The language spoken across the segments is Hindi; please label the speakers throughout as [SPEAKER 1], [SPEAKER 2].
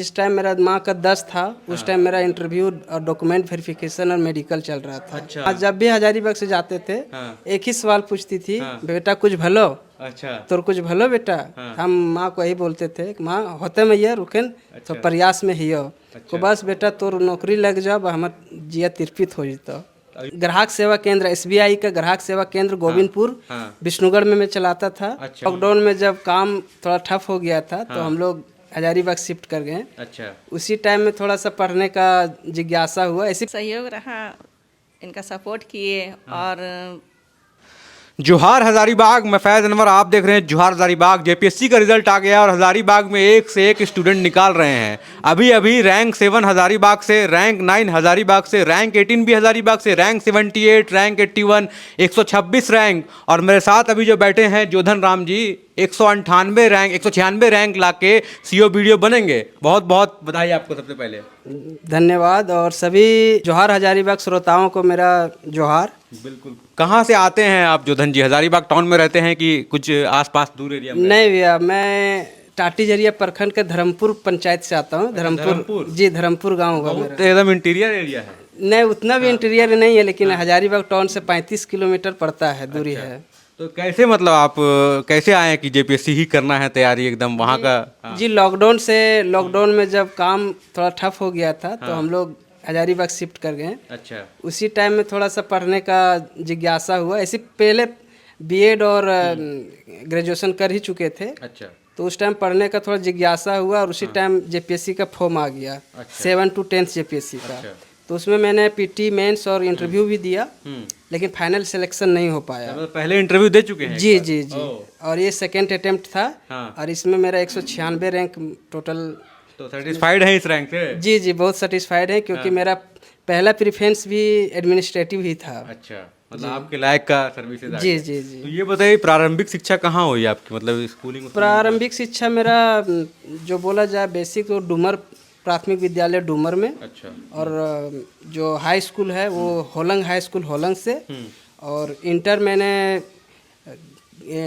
[SPEAKER 1] जिस टाइम मेरा माँ का 10 था उस टाइम मेरा इंटरव्यू और डॉक्यूमेंट वेरिफिकेशन और मेडिकल चल रहा था।
[SPEAKER 2] अच्छा।
[SPEAKER 1] आज जब भी हजारीबाग से जाते थे एक ही सवाल पूछती थी, बेटा कुछ भलो,
[SPEAKER 2] अच्छा।
[SPEAKER 1] तो कुछ भलो बेटा। हम माँ को यही बोलते थे कि माँ होते मैया रुकन तो प्रयास में ही हो को बस बेटा तोर नौकरी लग जाओ हमार जिया तिरपित हो जतो। ग्राहक सेवा केंद्र एसबीआई का ग्राहक सेवा केंद्र गोविंदपुर विष्णुगढ़ में मैं चलाता था। लॉकडाउन में जब काम थोड़ा ठप हो गया था तो हम लोग हजारीबाग शिफ्ट कर गए।
[SPEAKER 2] अच्छा।
[SPEAKER 1] उसी टाइम में थोड़ा सा पढ़ने का जिज्ञासा हुआ, ऐसी
[SPEAKER 3] सहयोग रहा, इनका सपोर्ट किए। और
[SPEAKER 2] जोहार हजारीबाग, मैं फैज़ अनवर, आप देख रहे हैं जोहार हजारीबाग। जेपीएससी का रिजल्ट आ गया और हजारीबाग में एक से एक स्टूडेंट निकाल रहे हैं। अभी अभी रैंक 7 हजारीबाग से, रैंक 9 हजारीबाग से, रैंक 18 भी हजारीबाग से, रैंक 78, रैंक 81, 126 रैंक। और मेरे साथ अभी जो बैठे हैं जोधन राम जी, 198 रैंक, 196 रैंक लाके सीओ वीडियो बनेंगे। बहुत बहुत बधाई आपको सबसे पहले।
[SPEAKER 1] धन्यवाद। और सभी जोहार हजारीबाग श्रोताओं को मेरा जोहार।
[SPEAKER 2] बिल्कुल। कहाँ से आते हैं आप जोधन जी? हजारीबाग टाउन में रहते हैं कि कुछ आसपास दूर एरिया में?
[SPEAKER 1] नहीं भैया, मैं टाटीजरिया प्रखंड के धर्मपुर पंचायत से आता हूँ। धर्मपुर जी, धर्मपुर गाँव होगा मेरा।
[SPEAKER 2] बहुत एकदम इंटीरियर एरिया है।
[SPEAKER 1] नहीं उतना भी इंटीरियर नहीं है, लेकिन हजारीबाग टाउन से 35 किलोमीटर पड़ता है, दूरी है।
[SPEAKER 2] तो कैसे, मतलब आप कैसे आए कि जेपीएससी ही करना है तैयारी एकदम वहाँ का?
[SPEAKER 1] जी लॉकडाउन में जब काम थोड़ा ठप हो गया था तो हम लोग हजारीबाग शिफ्ट कर गए।
[SPEAKER 2] अच्छा।
[SPEAKER 1] उसी टाइम में थोड़ा सा पढ़ने का जिज्ञासा हुआ, ऐसे पहले बीएड और ग्रेजुएशन कर ही चुके थे।
[SPEAKER 2] अच्छा।
[SPEAKER 1] तो उस टाइम पढ़ने का थोड़ा जिज्ञासा हुआ और उसी टाइम जेपीएससी का फॉर्म आ गया। 7 to 10 जेपीएससी का। तो उसमें मैंने पीटी मेंस और इंटरव्यू भी दिया, लेकिन फाइनल सिलेक्शन नहीं हो पाया।
[SPEAKER 2] मतलब पहले इंटरव्यू दे चुके हैं?
[SPEAKER 1] जी जी जी। और ये सेकेंड अटेम्प्ट था। और इसमें मेरा 196 रैंक टोटल।
[SPEAKER 2] तो सेटिस्फाइड है इस रैंक से?
[SPEAKER 1] जी जी, बहुत सेटिस्फाइड है, क्योंकि मेरा पहला प्रेफरेंस भी एडमिनिस्ट्रेटिव ही था।
[SPEAKER 2] अच्छा, मतलब आपके लायक का सर्विसेज।
[SPEAKER 1] जी जी जी।
[SPEAKER 2] तो ये बताइए, प्रारंभिक शिक्षा कहाँ हुई आपकी, मतलब स्कूलिंग?
[SPEAKER 1] प्रारंभिक शिक्षा मेरा जो बोला जाए बेसिक तो डूमर प्राथमिक विद्यालय डूमर में।
[SPEAKER 2] अच्छा।
[SPEAKER 1] और जो हाई स्कूल है वो होलंग हाई स्कूल होलंग से। और इंटर मैंने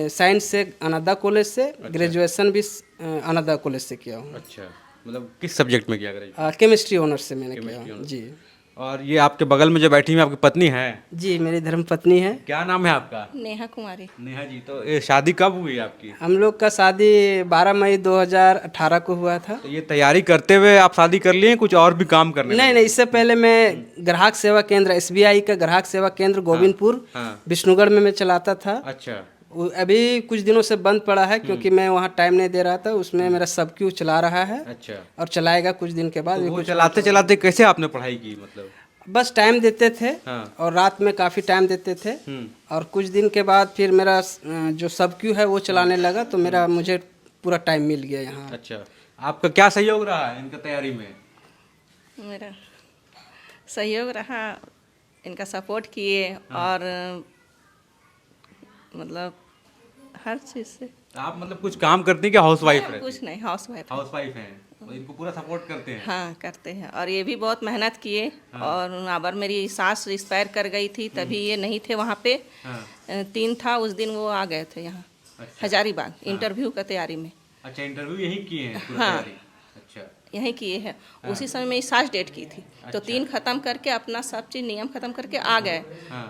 [SPEAKER 1] साइंस से अनादा कॉलेज से। ग्रेजुएशन भी अनादा कॉलेज से किया हूँ।
[SPEAKER 2] अच्छा, मतलब किस सब्जेक्ट में किया ग्रेजुएशन?
[SPEAKER 1] केमिस्ट्री ऑनर्स से मैंने किया हूँ। जी।
[SPEAKER 2] और ये आपके बगल में जो बैठी हुई आपकी पत्नी है?
[SPEAKER 1] जी, मेरी धर्मपत्नी है।
[SPEAKER 2] क्या नाम है आपका?
[SPEAKER 3] नेहा कुमारी।
[SPEAKER 2] नेहा जी, तो ये शादी कब हुई आपकी?
[SPEAKER 1] हम लोग का शादी 12 मई 2018 को हुआ था।
[SPEAKER 2] तो ये तैयारी करते हुए आप शादी कर लिए, कुछ और भी काम करने?
[SPEAKER 1] नहीं, इससे पहले मैं ग्राहक सेवा केंद्र एसबीआई का ग्राहक सेवा केंद्र गोविंदपुर विष्णुगढ़ में मैं चलाता था।
[SPEAKER 2] अच्छा।
[SPEAKER 1] अभी कुछ दिनों से बंद पड़ा है, क्योंकि मैं वहाँ टाइम नहीं दे रहा था। उसमें मेरा सब क्यू चला रहा है।
[SPEAKER 2] अच्छा।
[SPEAKER 1] और चलाएगा कुछ दिन के बाद।
[SPEAKER 2] तो वो चलाते चलाते कैसे आपने पढ़ाई की, मतलब?
[SPEAKER 1] बस टाइम देते थे। और रात में काफ़ी टाइम देते थे। और कुछ दिन के बाद फिर मेरा जो सब क्यू है वो चलाने लगा, तो मुझे पूरा टाइम मिल गया यहाँ।
[SPEAKER 2] अच्छा, आपका क्या सहयोग रहा है इनका तैयारी में?
[SPEAKER 3] मेरा सहयोग रहा, इनका सपोर्ट किए। और मतलब हर चीज़ से।
[SPEAKER 2] आप मतलब कुछ काम करती हैं क्या, हाउस वाइफ है?
[SPEAKER 3] कुछ नहीं, हाउस
[SPEAKER 2] वाइफ हैं, तो इनको पूरा सपोर्ट करते हैं?
[SPEAKER 3] हाँ करते हैं। और ये भी बहुत मेहनत किए। और अबर मेरी सास एक्सपायर कर गई थी, तभी ये नहीं थे वहाँ पे। 3 था उस दिन, वो आ गए थे यहाँ हजारीबाग इंटरव्यू का तैयारी में।
[SPEAKER 2] अच्छा, इंटरव्यू यहीं किए हैं पूरा तैयारी? अच्छा,
[SPEAKER 3] यहीं किए हैं। उसी समय मेरी सास डेट की थी, तो 3 खत्म करके अपना सब चीज़ नियम खत्म करके आ गए।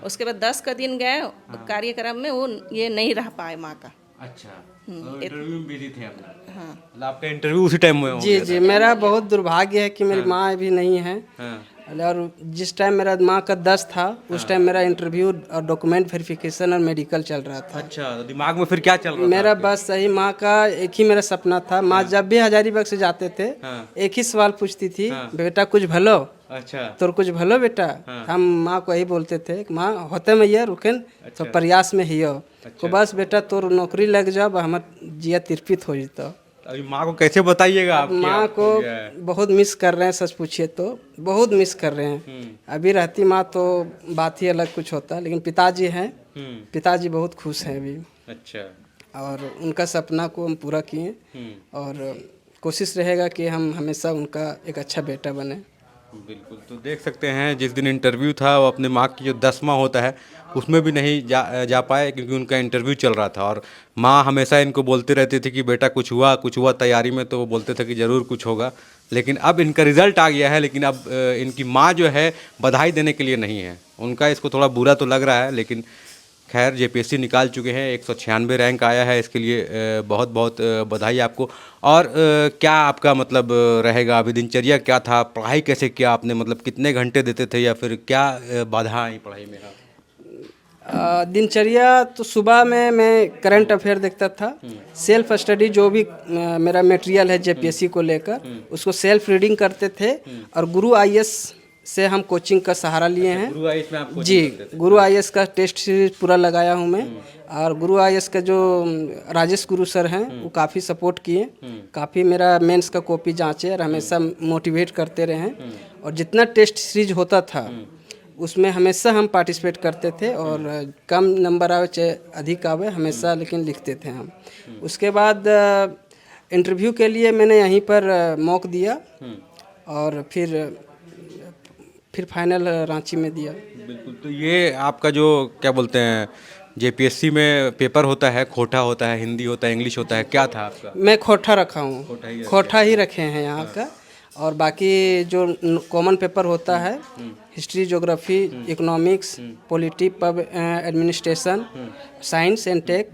[SPEAKER 3] उसके बाद 10 का दिन गए कार्यक्रम में, वो ये नहीं रह पाए माँ का।
[SPEAKER 2] अच्छा, तो इंटरव्यू में बिजी थे अपना?
[SPEAKER 3] हाँ।
[SPEAKER 2] मतलब आपका इंटरव्यू उसी टाइम में हो
[SPEAKER 1] जी
[SPEAKER 2] गया
[SPEAKER 1] जी। मेरा बहुत दुर्भाग्य है कि मेरी माँ अभी नहीं है। और जिस टाइम मेरा माँ का 10 था उस टाइम मेरा इंटरव्यू और डॉक्यूमेंट वेरिफिकेशन और मेडिकल चल रहा था।
[SPEAKER 2] अच्छा, तो दिमाग में फिर क्या चल रहा था
[SPEAKER 1] मेरा
[SPEAKER 2] आपके?
[SPEAKER 1] बस सही माँ का एक ही मेरा सपना था। माँ जब भी हजारीबाग से जाते थे एक ही सवाल पूछती थी, बेटा कुछ भलो।
[SPEAKER 2] अच्छा।
[SPEAKER 1] तो कुछ भलो बेटा। हम माँ को यही बोलते थे कि माँ होते मैया रुकन तो प्रयास में ही हो को बस बेटा तोर नौकरी लग जाओ हमार जिया तिरपित हो जतो।
[SPEAKER 2] अभी माँ को कैसे बताइएगा आप?
[SPEAKER 1] माँ को बहुत मिस कर रहे हैं, सच पूछिए तो बहुत मिस कर रहे हैं। अभी रहती माँ तो बात ही अलग कुछ होता, लेकिन पिताजी हैं। पिताजी बहुत खुश हैं अभी।
[SPEAKER 2] अच्छा।
[SPEAKER 1] और उनका सपना को हम पूरा किए। और कोशिश रहेगा कि हम हमेशा उनका एक अच्छा बेटा बने।
[SPEAKER 2] बिल्कुल। तो देख सकते हैं जिस दिन इंटरव्यू था वो अपने माँ की जो 10वां होता है उसमें भी नहीं जा पाए, क्योंकि उनका इंटरव्यू चल रहा था। और माँ हमेशा इनको बोलते रहती थी कि बेटा कुछ हुआ तैयारी में, तो वो बोलते थे कि ज़रूर कुछ होगा। लेकिन अब इनका रिजल्ट आ गया है, लेकिन अब इनकी माँ जो है बधाई देने के लिए नहीं है। उनका इसको थोड़ा बुरा तो लग रहा है, लेकिन खैर जेपीएससी निकाल चुके हैं, 196 रैंक आया है, इसके लिए बहुत बहुत बधाई आपको। और क्या आपका मतलब रहेगा अभी दिनचर्या क्या था, पढ़ाई कैसे किया आपने, मतलब कितने घंटे देते थे या फिर क्या बाधा आई पढ़ाई में?
[SPEAKER 1] दिनचर्या तो सुबह में मैं करंट अफेयर देखता था, सेल्फ स्टडी जो भी मेरा मटेरियल है जेपीएससी को लेकर उसको सेल्फ रीडिंग करते थे, और गुरु आईएएस से हम कोचिंग का सहारा लिए हैं।
[SPEAKER 2] गुरु आईएएस में आप
[SPEAKER 1] जी, गुरु आईएएस का टेस्ट सीरीज पूरा लगाया हूँ मैं, और गुरु आईएएस का जो राजेश गुरु सर हैं वो काफ़ी सपोर्ट किए, काफ़ी मेरा मेंस का कॉपी जांचे और हमेशा मोटिवेट करते रहे हैं। और जितना टेस्ट सीरीज होता था उसमें हमेशा हम पार्टिसिपेट करते थे, और कम नंबर आवे चाहे अधिक आवे हमेशा लेकिन लिखते थे हम। उसके बाद इंटरव्यू के लिए मैंने यहीं पर मॉक दिया, और फिर फाइनल रांची में दिया।
[SPEAKER 2] बिल्कुल। तो ये आपका जो क्या बोलते हैं जेपीएससी में पेपर होता है, खोटा होता है, हिंदी होता है, इंग्लिश होता है, क्या था आपका?
[SPEAKER 1] मैं खोटा रखा हूँ, खोटा ही रखे हैं यहाँ का। और बाकी जो कॉमन पेपर होता है history, geography, economics, polity, pub administration, science and tech,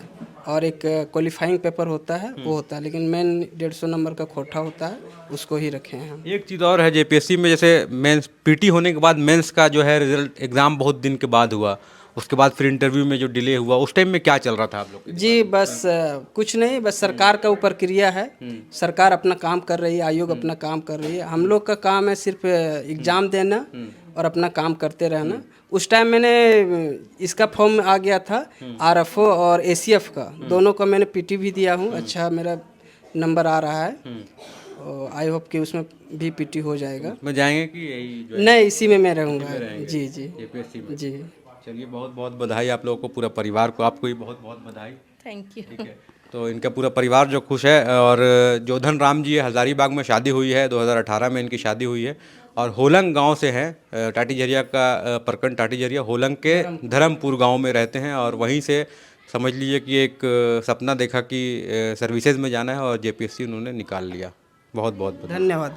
[SPEAKER 1] और एक क्वालिफाइंग पेपर होता है वो होता है, लेकिन मेन 150 नंबर का खोटा होता है उसको ही रखे हैं हम।
[SPEAKER 2] एक चीज़ और है जेपीएससी में, जैसे मेंस पीटी होने के बाद मेंस का जो है रिजल्ट एग्ज़ाम बहुत दिन के बाद हुआ, उसके बाद फिर इंटरव्यू में जो डिले हुआ, उस टाइम में क्या चल रहा था आप लोग?
[SPEAKER 1] जी बस कुछ नहीं, बस सरकार का ऊपर क्रिया है, सरकार अपना काम कर रही है, आयोग अपना काम कर रही है, हम लोग का काम है सिर्फ एग्ज़ाम देना और अपना काम करते रहना। उस टाइम मैंने इसका फॉर्म आ गया था आरएफओ और एसीएफ का, दोनों का मैंने पीटी भी दिया हूँ, अच्छा मेरा नंबर आ रहा है, और आई होप कि उसमें भी पीटी हो जाएगा।
[SPEAKER 2] में जाएंगे कि यही
[SPEAKER 1] नहीं, इसी में मैं रहूँगा। जी जी
[SPEAKER 2] जेपीएससी में?
[SPEAKER 1] जी।
[SPEAKER 2] चलिए, बहुत बहुत बधाई आप लोगों को, पूरा परिवार को, आपको भी बहुत बहुत बधाई।
[SPEAKER 3] Thank you.
[SPEAKER 2] ठीक है, तो इनका पूरा परिवार जो खुश है। और जोधन राम जी हज़ारीबाग में शादी हुई है, 2018 में इनकी शादी हुई है, और होलंग गांव से हैं, टाटीझरिया का प्रखंड टाटीझरिया, होलंग के धर्मपुर गांव में रहते हैं। और वहीं से समझ लीजिए कि एक सपना देखा कि सर्विसेज में जाना है, और जेपीएससी उन्होंने निकाल लिया। बहुत बहुत
[SPEAKER 1] धन्यवाद।